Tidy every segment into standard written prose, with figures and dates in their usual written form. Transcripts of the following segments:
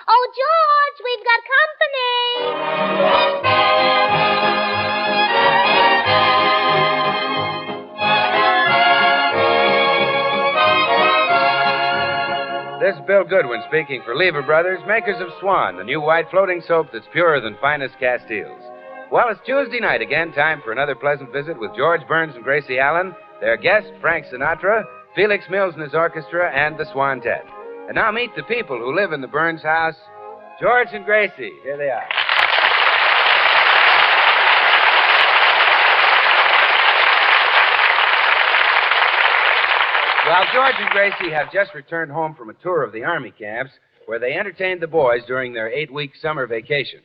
Oh, George, we've got company. This is Bill Goodwin speaking for Lever Brothers, makers of Swan, the new white floating soap that's purer than finest Castiles. Well, it's Tuesday night again, time for another pleasant visit with George Burns and Gracie Allen, their guest, Frank Sinatra, Felix Mills and his orchestra, and the Swantet. And now meet the people who live in the Burns house. George and Gracie, here they are. Well, George and Gracie have just returned home from a tour of the Army camps where they entertained the boys during their 8-week summer vacation.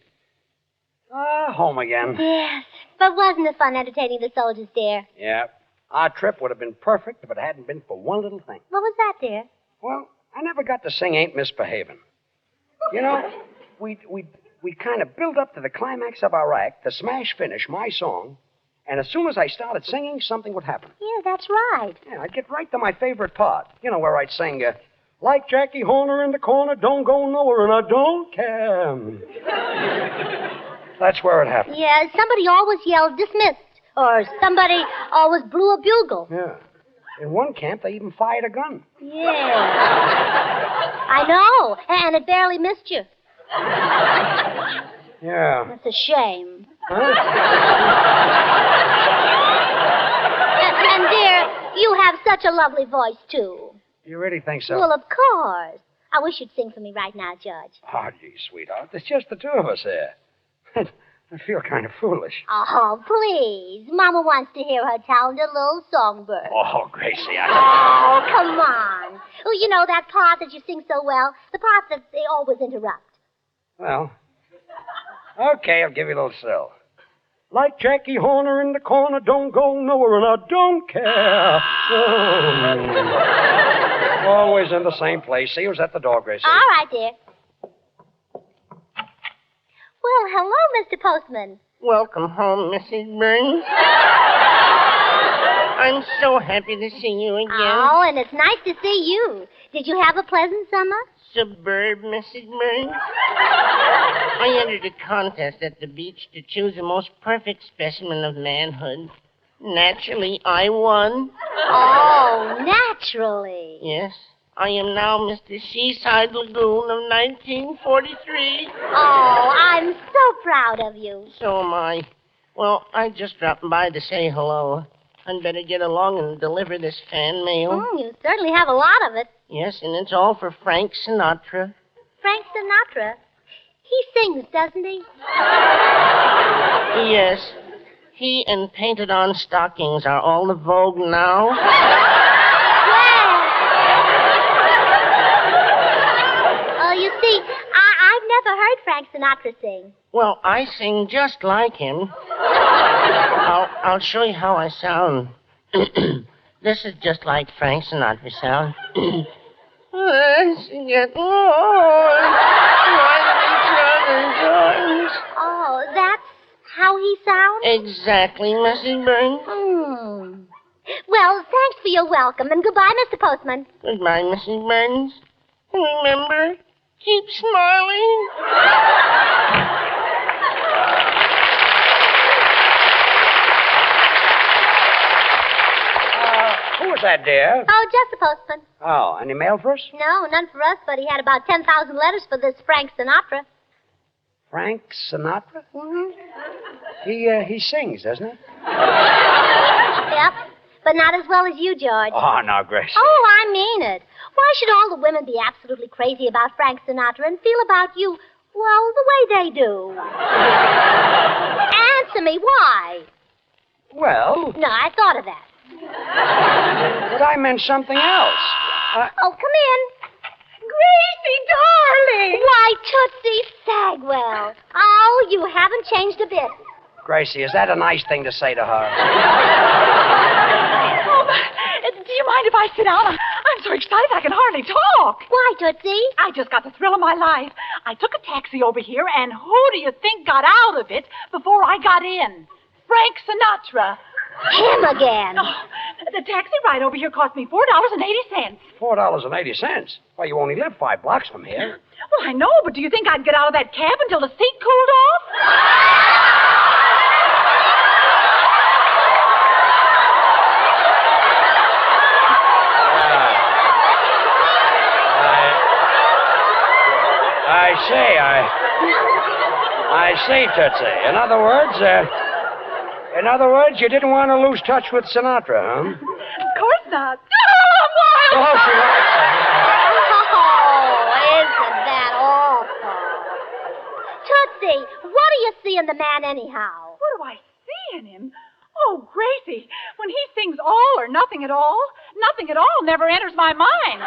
Home again. Yes, but wasn't it fun entertaining the soldiers, dear? Yeah. Our trip would have been perfect if it hadn't been for one little thing. What was that, dear? Well, I never got to sing Ain't Misbehavin'. You know, we kind of built up to the climax of our act, the smash finish, my song, and as soon as I started singing, something would happen. Yeah, that's right. Yeah, I'd get right to my favorite part. You know, where I'd sing, like Jackie Horner in the corner, don't go nowhere, and I don't care. That's where it happened. Yeah, somebody always yelled dismissed, or somebody always blew a bugle. Yeah. In one camp, they even fired a gun. Yeah. I know, and it barely missed you. Yeah. That's a shame. Huh? And, dear, you have such a lovely voice, too. You really think so? Well, of course. I wish you'd sing for me right now, George. Oh, gee, sweetheart. It's just the two of us here. I feel kind of foolish. Oh, please. Mama wants to hear her talented little songbird. Oh, Gracie, Oh, come on. Oh, you know that part that you sing so well? The part that they always interrupt. Well, okay, I'll give you a little sill. Like Jackie Horner in the corner, don't go nowhere, and I don't care. Oh. Always in the same place. See who's at the door, Gracie. All right, dear. Well, hello, Mr. Postman. Welcome home, Mrs. Burns. I'm so happy to see you again. Oh, and it's nice to see you. Did you have a pleasant summer? Superb, Mrs. Burns. I entered a contest at the beach to choose the most perfect specimen of manhood. Naturally, I won. Oh, naturally. Yes, I am now Mr. Seaside Lagoon of 1943. Oh, I'm so proud of you. So am I. Well, I just dropped by to say hello. I'd better get along and deliver this fan mail. You certainly have a lot of it. Yes, and it's all for Frank Sinatra. Frank Sinatra. He sings, doesn't he? Yes. He and painted-on stockings are all the vogue now. Well, you see, I've never heard Frank Sinatra sing. Well, I sing just like him. I'll show you how I sound. This is just like Frank Sinatra sound. Let's get on. Oh, that's how he sounds? Exactly, Mrs. Burns. Well, thanks for your welcome, and goodbye, Mr. Postman. Goodbye, Mrs. Burns. And remember, keep smiling. Who was that, dear? Oh, just the postman. Oh, any mail for us? No, none for us, but he had about 10,000 letters for this Frank Sinatra. Frank Sinatra? Mm-hmm. He sings, doesn't he? Yep, but not as well as you, George. Oh, no, Gracie. Oh, I mean it. Why should all the women be absolutely crazy about Frank Sinatra and feel about you, well, the way they do? Answer me, why? Well, No, I thought of that. but I meant something else. Oh, come in. Gracie, darling! Why, Tootsie Sagwell. Oh, you haven't changed a bit. Gracie, is that a nice thing to say to her? Do you mind if I sit down? I'm so excited I can hardly talk. Why, Tootsie? I just got the thrill of my life. I took a taxi over here, and who do you think got out of it before I got in? Frank Sinatra. Him again. Oh, The taxi ride over here cost me $4.80. $4.80. Why, you only live 5 blocks from here. Well, I know, but do you think I'd get out of that cab until the seat cooled off? I see, Tootsie. In other words, you didn't want to lose touch with Sinatra, huh? Of course not. Oh, she likes it. Oh, isn't that awful? Tootsie, what do you see in the man anyhow? What do I see in him? Oh, Gracie, when he sings all or nothing at all never enters my mind.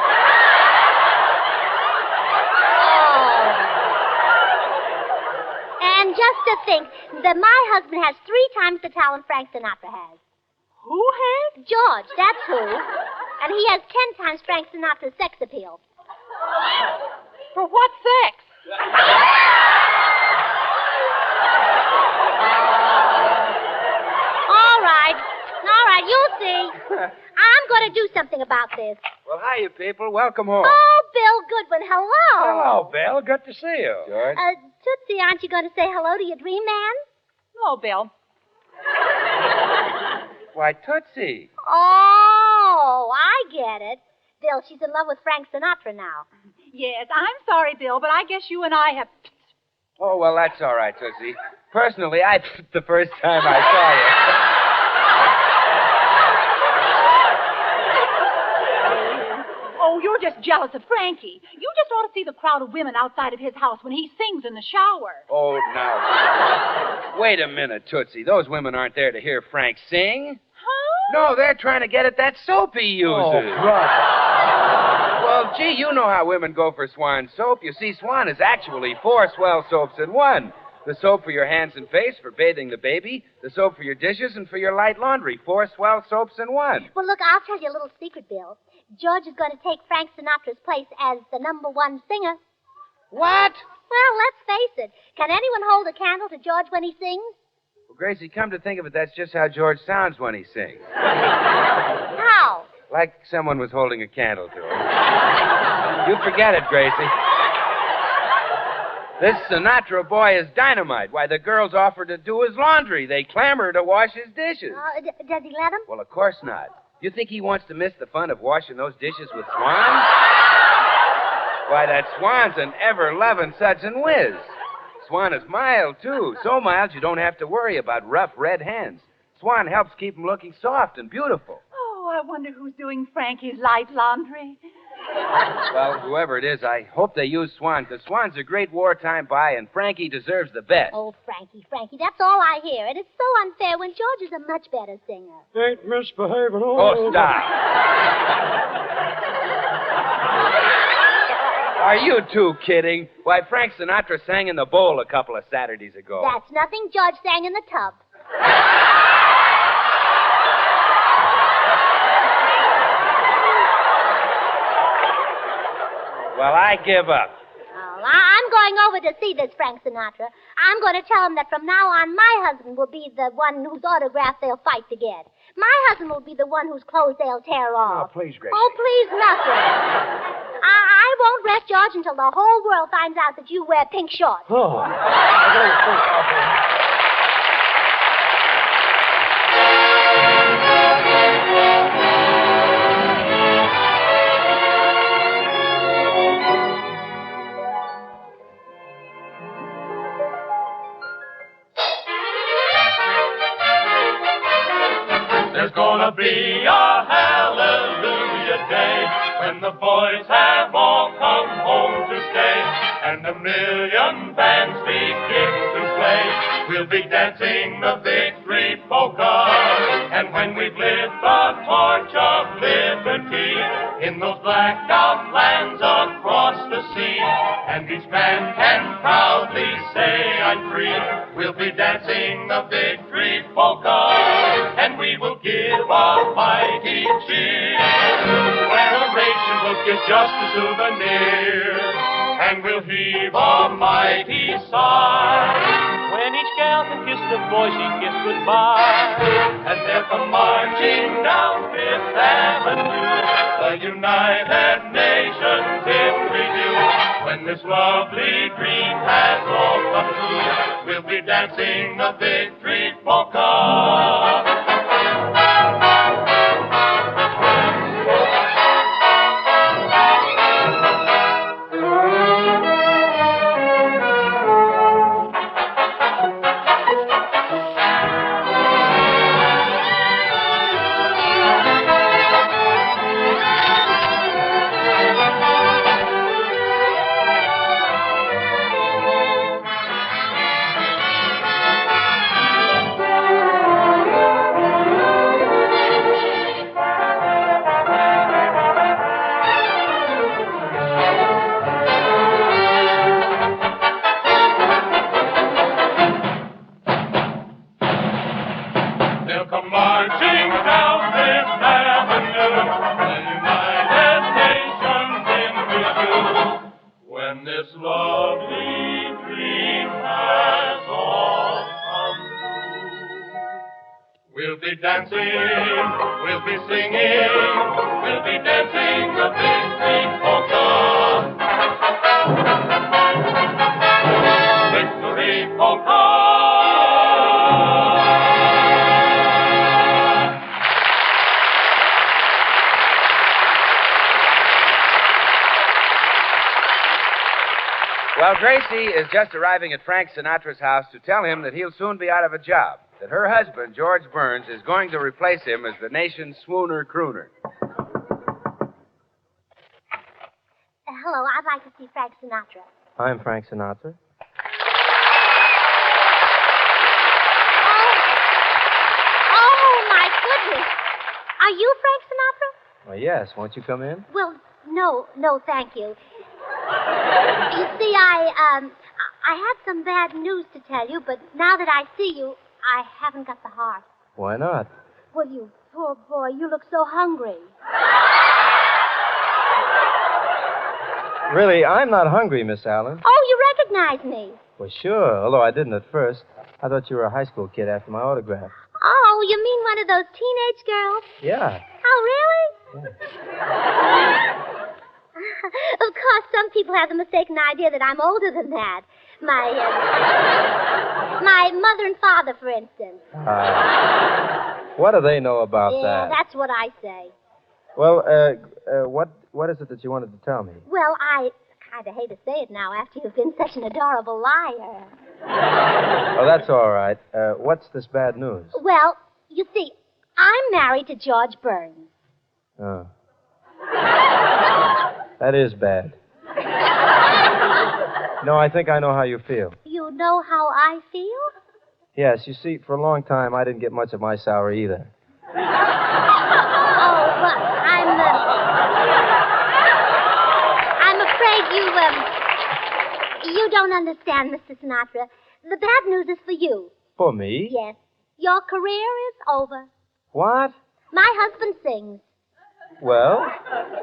And just to think that my husband has 3 times the talent Frank Sinatra has. Who has? George, that's who. And he has 10 times Frank Sinatra's sex appeal. For what sex? All right, you'll see. I'm going to do something about this. Well, hiya, people. Welcome home. Oh, Bill Goodwin, hello. Hello, Bill. Good to see you. George? Tootsie, aren't you going to say hello to your dream man? No, Bill. Why, Tootsie. Oh, I get it. Bill, she's in love with Frank Sinatra now. Yes, I'm sorry, Bill, but I guess you and I have... Oh, well, that's all right, Tootsie. Personally, I the first time I saw you. Oh, you're just jealous of Frankie. You just ought to see the crowd of women outside of his house when he sings in the shower. Oh, now. Wait a minute, Tootsie. Those women aren't there to hear Frank sing. Huh? No, they're trying to get at that soap he uses. Oh, brother. Well, gee, you know how women go for Swan soap. You see, Swan is actually 4 swell soaps in one. The soap for your hands and face, for bathing the baby. The soap for your dishes and for your light laundry. 4 swell soaps in one. Well, look, I'll tell you a little secret, Bill. George is going to take Frank Sinatra's place as the #1 singer. What? Well, let's face it. Can anyone hold a candle to George when he sings? Well, Gracie, come to think of it, that's just how George sounds when he sings. How? Like someone was holding a candle to him. You forget it, Gracie. This Sinatra boy is dynamite. Why, the girls offer to do his laundry. They clamor to wash his dishes. Does he let him? Well, of course not. You think he wants to miss the fun of washing those dishes with Swan? Why, that Swan's an ever-loving such and whiz. Swan is mild, too. So mild you don't have to worry about rough red hands. Swan helps keep him looking soft and beautiful. Oh, I wonder who's doing Frankie's light laundry. Well, whoever it is, I hope they use Swan, because Swan's a great wartime buy, and Frankie deserves the best. Oh, Frankie, that's all I hear. And it's so unfair when George is a much better singer. Ain't misbehaving. Oh, stop. Are you two kidding? Why, Frank Sinatra sang in the bowl a couple of Saturdays ago. That's nothing. George sang in the tub. Well, I give up. Oh, I'm going over to see this Frank Sinatra. I'm going to tell him that from now on, my husband will be the one whose autograph they'll fight to get. My husband will be the one whose clothes they'll tear off. Oh, please, Gracie. Oh, please, nothing. I won't rest, George, until the whole world finds out that you wear pink shorts. Oh. I don't think I'll be... There's gonna be a hallelujah day when the boys have all come home to stay, and 1,000,000 bands begin to play. We'll be dancing the victory polka, and when we've lit the torch of liberty in those blacked out lands across the sea, and each man can proudly say, I'm free, we'll be dancing the victory polka, and we will give a mighty cheer. Federation will get just a souvenir, and we'll heave a mighty sigh when each gal can kiss the boy she kissed goodbye, and they'll come marching down Fifth Avenue. The United Nations in review. When this lovely dream has all come true, we'll be dancing the victory polka. They'll come marching down Fifth Avenue, the United Nations in review. When this lovely dream has all come true, we'll be dancing, we'll be singing, we'll be dancing the victory polka. Victory polka. Well, Gracie is just arriving at Frank Sinatra's house to tell him that he'll soon be out of a job, that her husband, George Burns, is going to replace him as the nation's swooner crooner. Hello, I'd like to see Frank Sinatra. I'm Frank Sinatra. Oh, my goodness. Are you Frank Sinatra? Well, yes. Won't you come in? Well, no, thank you. You see, I had some bad news to tell you, but now that I see you, I haven't got the heart. Why not? Well, you poor boy, you look so hungry. Really, I'm not hungry, Miss Allen. Oh, you recognize me. Well, sure, although I didn't at first. I thought you were a high school kid after my autograph. Oh, you mean one of those teenage girls? Yeah. Oh, really? Yeah. Of course, some people have the mistaken idea that I'm older than that. My mother and father, for instance. What do they know about Yeah, that? that's what I say. Well, what is it that you wanted to tell me? Well, I kind of hate to say it now after you've been such an adorable liar. Oh, that's all right. What's this bad news? Well, you see, I'm married to George Burns. Oh. That is bad. No, I think I know how you feel. You know how I feel? Yes, you see, for a long time, I didn't get much of my salary either. Oh, but I'm afraid you don't understand, Mr. Sinatra. The bad news is for you. For me? Yes. Your career is over. What? My husband sings. Well?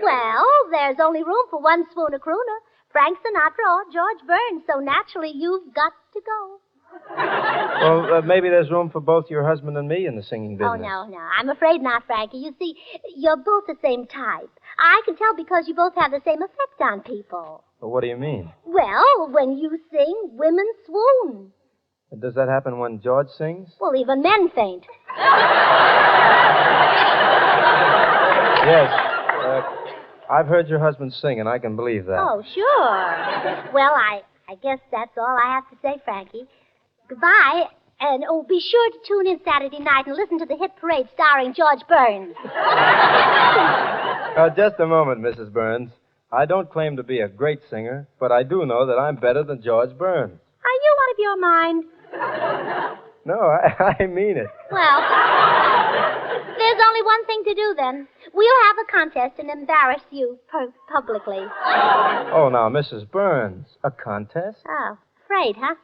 Well, there's only room for one swooner crooner, Frank Sinatra or George Burns, so naturally you've got to go. Well, maybe there's room for both your husband and me in the singing business. Oh, no. I'm afraid not, Frankie. You see, you're both the same type. I can tell because you both have the same effect on people. Well, what do you mean? Well, when you sing, women swoon. Does that happen when George sings? Well, even men faint. Yes. I've heard your husband sing, and I can believe that. Oh, sure. Well, I guess that's all I have to say, Frankie. Goodbye, and be sure to tune in Saturday night and listen to the hit parade starring George Burns. Just a moment, Mrs. Burns. I don't claim to be a great singer, but I do know that I'm better than George Burns. Are you out of your mind? No, I mean it. Well, there's only one thing to do, then. We'll have a contest and embarrass you publicly. Oh, now, Mrs. Burns, a contest? Oh, afraid, huh?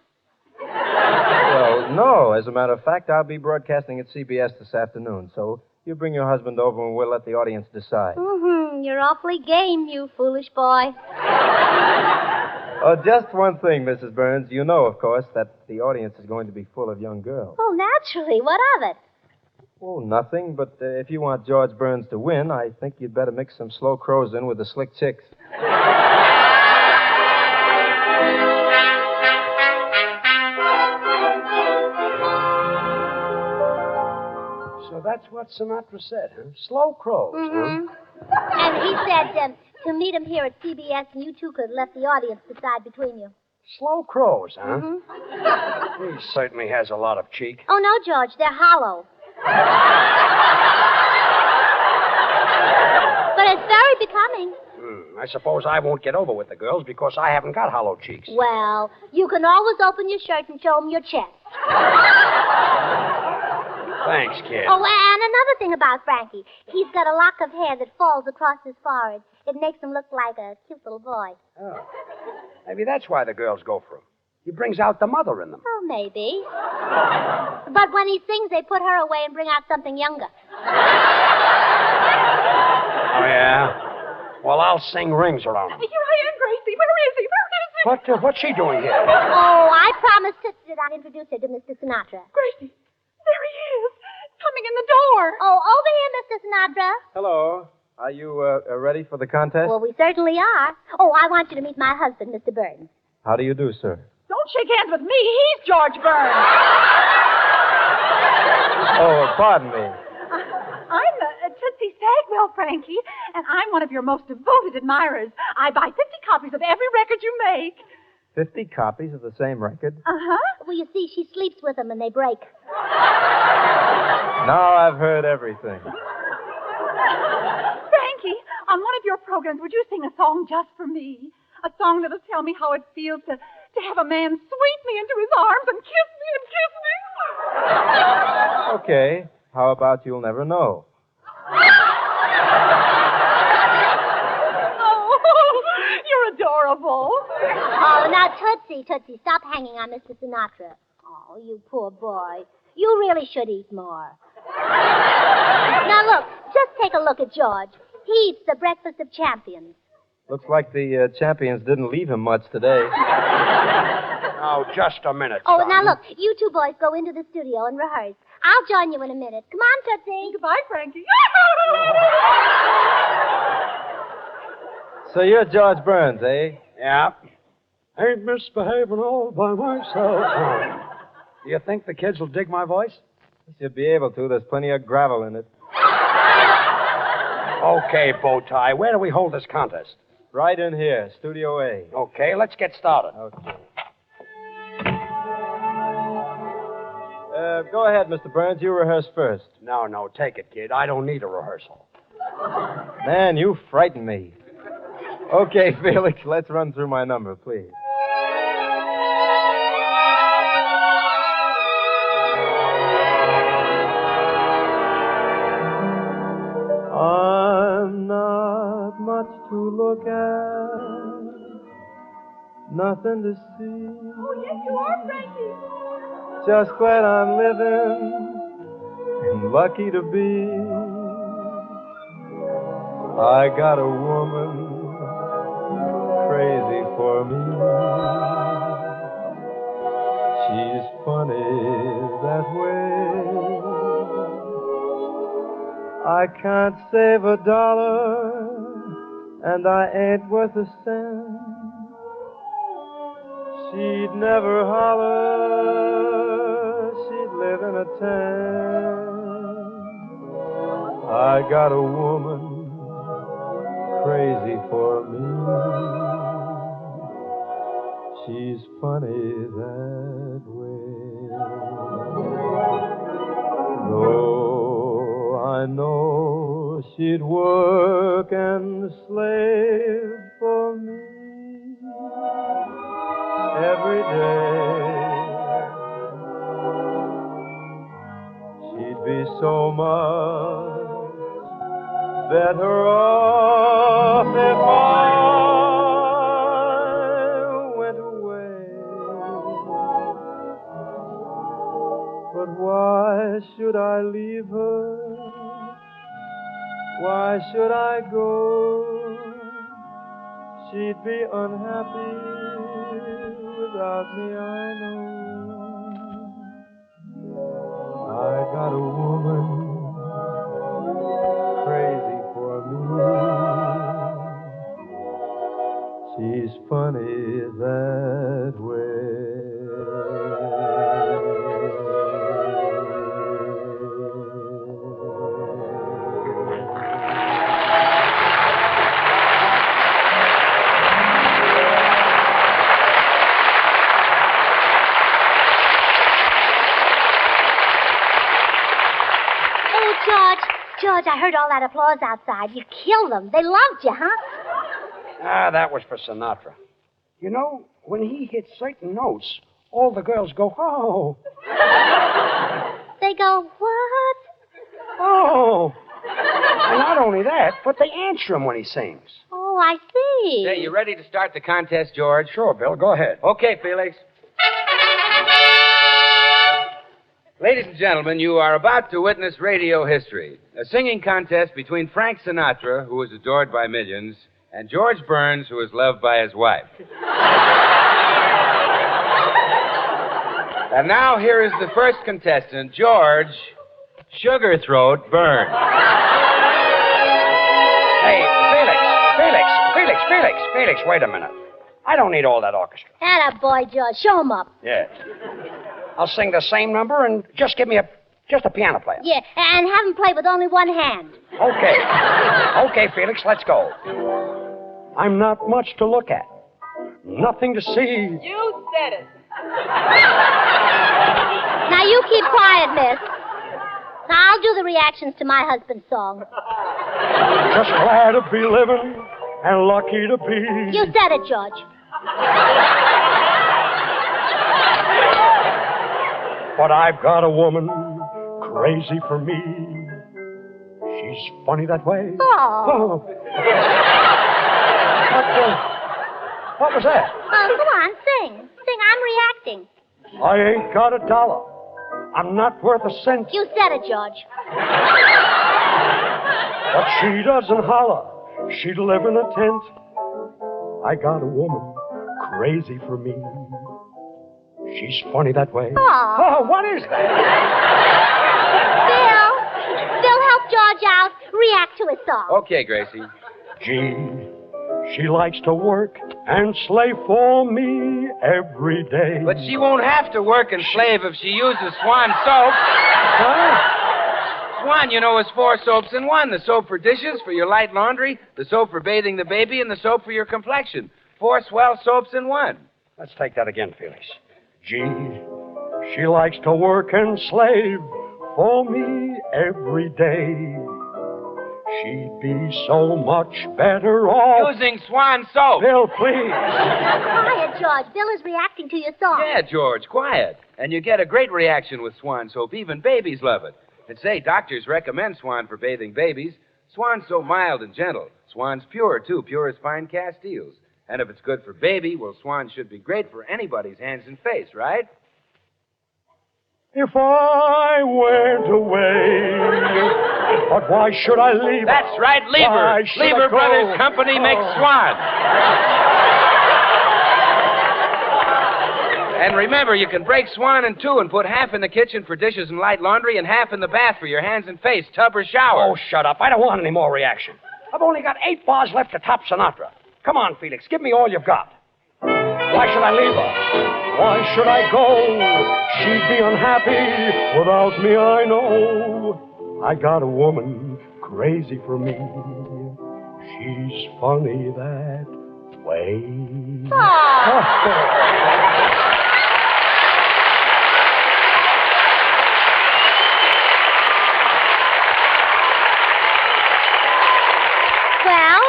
Well, no. As a matter of fact, I'll be broadcasting at CBS this afternoon, so you bring your husband over and we'll let the audience decide. Mm-hmm. You're awfully game, you foolish boy. Oh, just one thing, Mrs. Burns. You know, of course, that the audience is going to be full of young girls. Oh, naturally. What of it? Oh, nothing, but if you want George Burns to win, I think you'd better mix some slow crows in with the slick chicks. So that's what Sinatra said, huh? Slow crows, Mm-hmm. And he said to meet him here at CBS, and you two could let the audience decide between you. Slow crows, huh? Mm-hmm. He certainly has a lot of cheek. Oh, no, George, they're hollow. But it's very becoming. I suppose I won't get over with the girls because I haven't got hollow cheeks. Well, you can always open your shirt and show them your chest. Thanks, kid. Oh, and another thing about Frankie. He's got a lock of hair that falls across his forehead. It makes him look like a cute little boy. Oh. Maybe that's why the girls go for him. He brings out the mother in them. Oh, maybe. But when he sings, they put her away and bring out something younger. Oh, yeah? Well, I'll sing rings around him. Here I am, Gracie. Where is he? What's she doing here? Oh, I promised Tootsie that I'd introduce her to Mr. Sinatra. Gracie, there he is, coming in the door. Oh, over here, Mr. Sinatra. Hello. Are you ready for the contest? Well, we certainly are. Oh, I want you to meet my husband, Mr. Burns. How do you do, sir? Don't shake hands with me. He's George Burns. Oh, pardon me. I'm Tootsie Sagwell, Frankie, and I'm one of your most devoted admirers. I buy 50 copies of every record you make. 50 copies of the same record? Uh-huh. Well, you see, she sleeps with them and they break. Now I've heard everything. Frankie, on one of your programs, would you sing a song just for me? A song that'll tell me how it feels to have a man sweep me into his arms and kiss me and kiss me. Okay. How about You'll Never Know? Oh, you're adorable. Oh, now, Tootsie, stop hanging on Mr. Sinatra. Oh, you poor boy. You really should eat more. Now, look, just take a look at George. He eats the breakfast of champions. Looks like the champions didn't leave him much today. Now, just a minute, Oh, son. now, look, you two boys go into the studio and rehearse. I'll join you in a minute. Come on, Tootsie. Goodbye, Frankie. So you're George Burns, eh? Yeah. Ain't misbehaving all by myself. Do you think the kids will dig my voice? You should be able to. There's plenty of gravel in it. Okay, Bowtie. Where do we hold this contest? Right in here, Studio A. Okay, let's get started. Okay. Go ahead, Mr. Burns. You rehearse first. No, take it, kid. I don't need a rehearsal. Man, you frighten me. Okay, Felix, let's run through my number, please. I'm not much to look at, nothing to see. Oh, yes, you are, Frankie. Just glad I'm living and lucky to be. I got a woman crazy for me. She's funny that way. I can't save a dollar, and I ain't worth a cent. She'd never holler, she'd live in a tent. I got a woman crazy for me. She's funny that way. Though I know she'd work and slave for me every day, she'd be so much better off if I went away. But why should I leave her? Why should I go? She'd be unhappy without me, I know. I got a woman George, I heard all that applause outside. You killed them. They loved you, huh? Ah, that was for Sinatra. You know, when he hits certain notes, all the girls go, oh. They go, what? Oh. And not only that, but they answer him when he sings. Oh, I see. Say, you ready to start the contest, George? Sure, Bill, go ahead. Okay, Felix. Ladies and gentlemen, you are about to witness radio history. A singing contest between Frank Sinatra, who is adored by millions, and George Burns, who is loved by his wife. And now here is the first contestant, George Sugarthroat Burns. Hey, Felix, wait a minute. I don't need all that orchestra. Atta boy, George. Show 'em up. Yeah. I'll sing the same number and just give me a piano player. Yeah, and have him play with only one hand. Okay. Okay, Felix, let's go. I'm not much to look at. Nothing to see. You said it. Now, you keep quiet, miss. Now, I'll do the reactions to my husband's song. Just glad to be living and lucky to be. You said it, George. But I've got a woman crazy for me. She's funny that way. Oh. What was that? Oh, come on, sing. Sing, I'm reacting. I ain't got $1. I'm not worth a cent. You said it, George. But she doesn't holler. She'd live in a tent. I got a woman crazy for me. She's funny that way. Oh, what is that? Bill, help George out. React to his song. Okay, Gracie. Gee, she likes to work and slave for me every day. But she won't have to work and slave if she uses Swan soap. Huh? Swan, you know, is 4 soaps in one. The soap for dishes, for your light laundry, the soap for bathing the baby, and the soap for your complexion. 4 swell soaps in one. Let's take that again, Felix. Gee, she likes to work and slave for me every day. She'd be so much better off. Using Swan soap. Bill, please. Quiet, George. Bill is reacting to your song. Yeah, George, quiet. And you get a great reaction with Swan soap. Even babies love it. And say, doctors recommend Swan for bathing babies. Swan's so mild and gentle. Swan's pure, too. Pure as fine Castiles. And if it's good for baby, well, Swan should be great for anybody's hands and face, right? If I went away, but why should I leave? That's right, Lever. Why should Lever I go? Brothers Company makes Swan. And remember, you can break Swan in 2 and put half in the kitchen for dishes and light laundry and half in the bath for your hands and face, tub or shower. Oh, shut up. I don't want any more reaction. I've only got 8 bars left to top Sinatra. Come on, Felix. Give me all you've got. Why should I leave her? Why should I go? She'd be unhappy without me, I know. I got a woman crazy for me. She's funny that way. Well,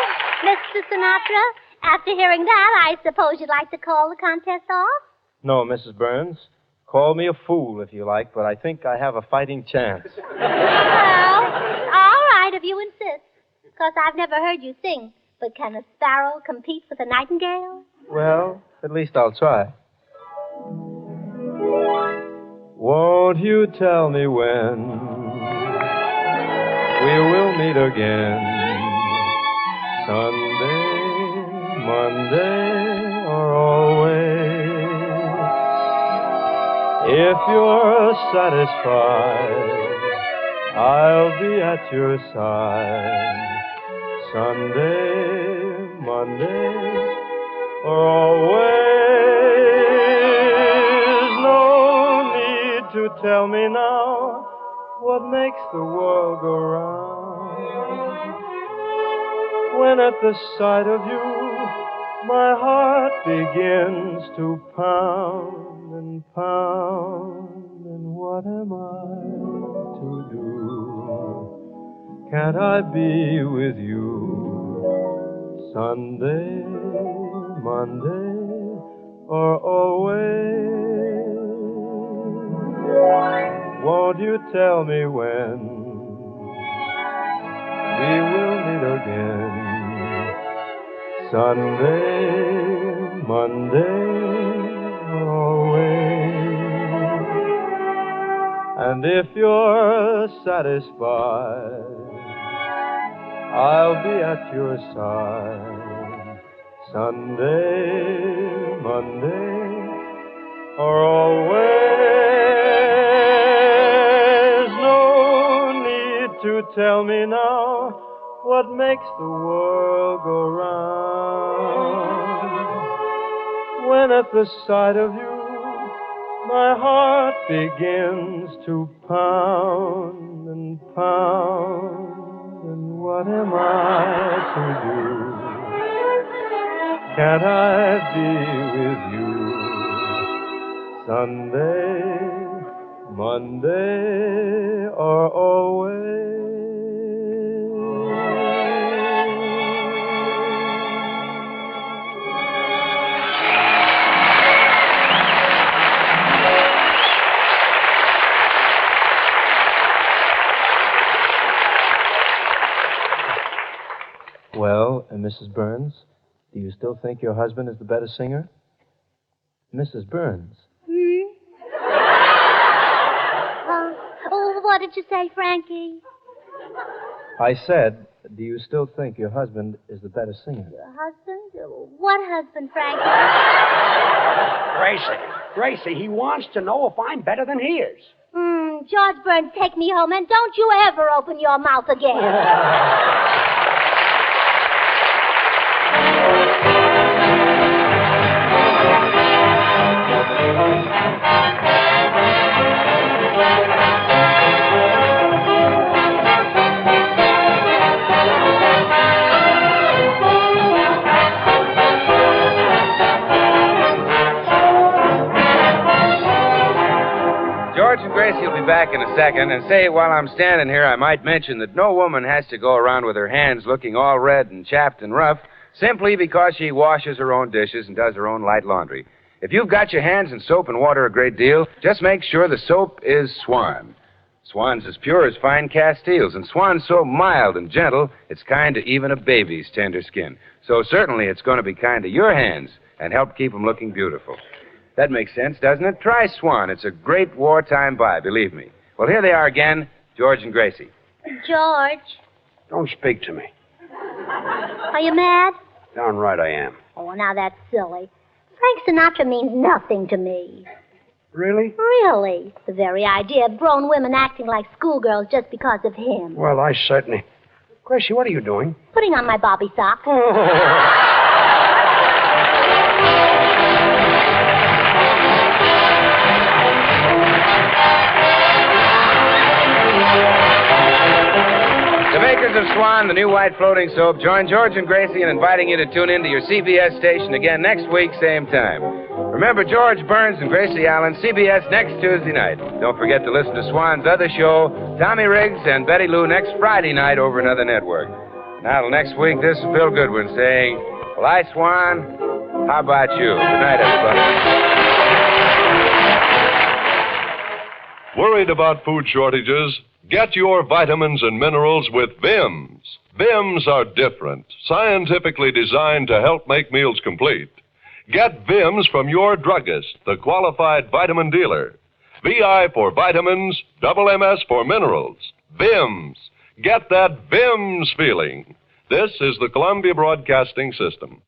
Mr. Sinatra, after hearing that, I suppose you'd like to call the contest off? No, Mrs. Burns. Call me a fool if you like, but I think I have a fighting chance. Well, all right, if you insist. Because I've never heard you sing. But can a sparrow compete with a nightingale? Well, at least I'll try. Won't you tell me when we will meet again? Sunday, Monday, or always? If you're satisfied, I'll be at your side. Sunday, Monday, or always. No need to tell me now what makes the world go round. When at the sight of you, my heart begins to pound and pound. And what am I to do can't I be with you Sunday, Monday, or always? Won't you tell me when we will meet again? Sunday, Monday, always. And if you're satisfied, I'll be at your side. Sunday, Monday, or always. No need to tell me now what makes the world go round. When at the sight of you, my heart begins to pound and pound. And what am I to do? Can't I be with you Sunday, Monday, or always? Well, Mrs. Burns, do you still think your husband is the better singer? Mrs. Burns. What did you say, Frankie? I said, do you still think your husband is the better singer? Your husband? What husband, Frankie? Gracie, he wants to know if I'm better than he is. George Burns, take me home, and don't you ever open your mouth again. George and Gracie will be back in a second, and say, while I'm standing here, I might mention that no woman has to go around with her hands looking all red and chapped and rough simply because she washes her own dishes and does her own light laundry. If you've got your hands in soap and water a great deal, just make sure the soap is Swan. Swan's as pure as fine Castiles, and Swan's so mild and gentle, it's kind to even a baby's tender skin. So certainly it's going to be kind to your hands and help keep them looking beautiful. That makes sense, doesn't it? Try Swan. It's a great wartime buy, believe me. Well, here they are again, George and Gracie. George, Don't speak to me. are you mad? Downright I am. Oh, now that's silly. Frank Sinatra means nothing to me. Really? Really? The very idea of grown women acting like schoolgirls just because of him. Well, I certainly... Gracie, what are you doing? Putting on my bobby socks. The makers of Swan, the new white floating soap, join George and Gracie in inviting you to tune in to your CBS station again next week, same time. Remember George Burns and Gracie Allen, CBS next Tuesday night. Don't forget to listen to Swan's other show, Tommy Riggs and Betty Lou, next Friday night over another network. Now, till next week, this is Bill Goodwin saying, well, I, Swan, how about you? Good night, everybody. Worried about food shortages? Get your vitamins and minerals with Vims. Vims are different, scientifically designed to help make meals complete. Get Vims from your druggist, the qualified vitamin dealer. VI for vitamins, double MS for minerals. Vims. Get that Vims feeling. This is the Columbia Broadcasting System.